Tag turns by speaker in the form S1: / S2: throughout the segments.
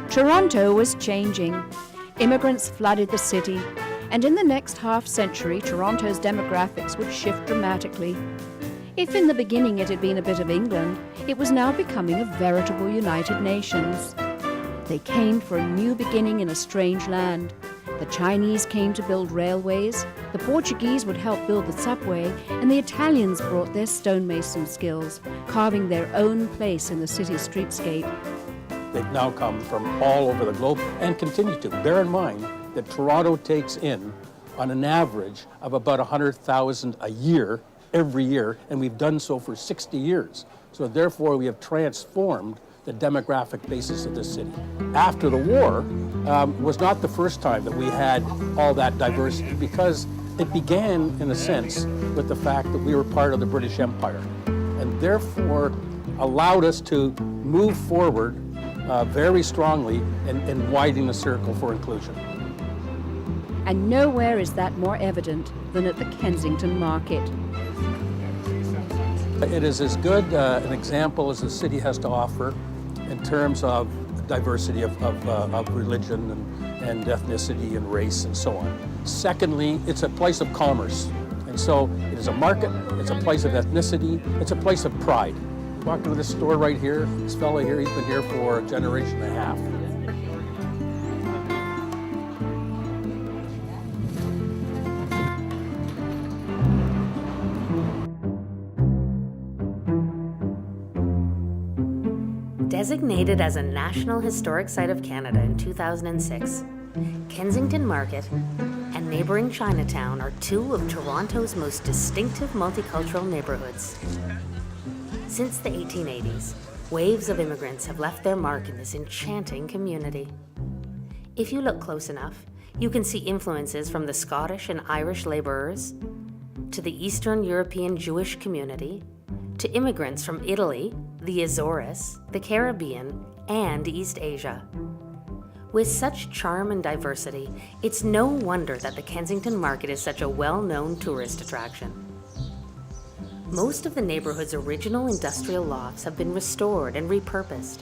S1: Toronto was changing. Immigrants flooded the city, and in the next half-century, Toronto's demographics would shift dramatically. If in the beginning it had been a bit of England, it was now becoming a veritable United Nations. They came for a new beginning in a strange land. The Chinese came to build railways, the Portuguese would help build the subway, and the Italians brought their stonemason skills, carving their own place in the city's streetscape.
S2: They've now come from all over the globe and continue to. Bear in mind that Toronto takes in, on an average, of about 100,000 a year, every year, and we've done so for 60 years. So therefore, we have transformed the demographic basis of this city. After the war, was not the first time that we had all that diversity, because it began, in a sense, with the fact that we were part of the British Empire, and therefore allowed us to move forward very strongly in widening the circle for inclusion.
S1: And nowhere is that more evident than at the Kensington market.
S2: It is as good an example as the city has to offer in terms of diversity of religion and ethnicity and race and so on. Secondly, it's a place of commerce. And so it is a market, it's a place of ethnicity, it's a place of pride. Walk into this store right here, this fella here, he's been here for a generation and a half.
S3: Designated as a National Historic Site of Canada in 2006, Kensington Market and neighboring Chinatown are two of Toronto's most distinctive multicultural neighborhoods. Since the 1880s, waves of immigrants have left their mark in this enchanting community. If you look close enough, you can see influences from the Scottish and Irish laborers, to the Eastern European Jewish community, to immigrants from Italy, the Azores, the Caribbean, and East Asia. With such charm and diversity, it's no wonder that the Kensington Market is such a well-known tourist attraction. Most of the neighborhood's original industrial lofts have been restored and repurposed,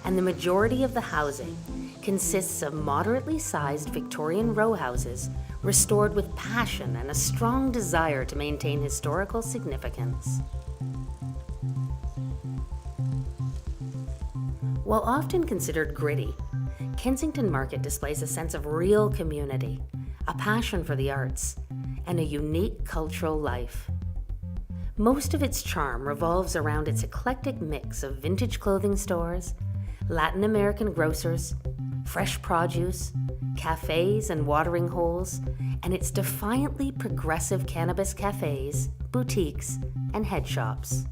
S3: and the majority of the housing consists of moderately sized Victorian row houses restored with passion and a strong desire to maintain historical significance. While often considered gritty, Kensington Market displays a sense of real community, a passion for the arts, and a unique cultural life. Most of its charm revolves around its eclectic mix of vintage clothing stores, Latin American grocers, fresh produce, cafes and watering holes, and its defiantly progressive cannabis cafes, boutiques, and head shops.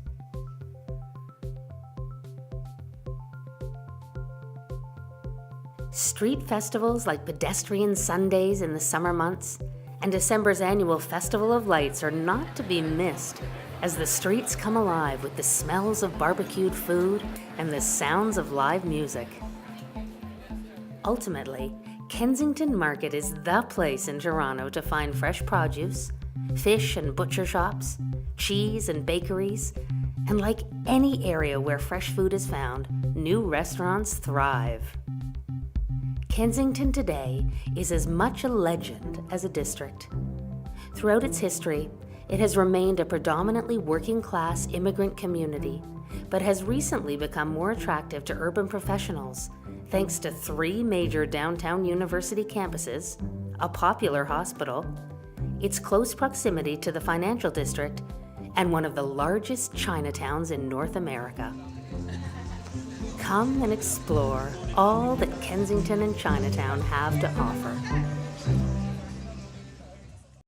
S3: Street festivals like Pedestrian Sundays in the summer months and December's annual Festival of Lights are not to be missed as the streets come alive with the smells of barbecued food and the sounds of live music. Ultimately, Kensington Market is the place in Toronto to find fresh produce, fish and butcher shops, cheese and bakeries, and like any area where fresh food is found, new restaurants thrive. Kensington today is as much a legend as a district. Throughout its history, it has remained a predominantly working-class immigrant community, but has recently become more attractive to urban professionals thanks to 3 major downtown university campuses, a popular hospital, its close proximity to the financial district, and one of the largest Chinatowns in North America. Come and explore all that Kensington and Chinatown have to offer.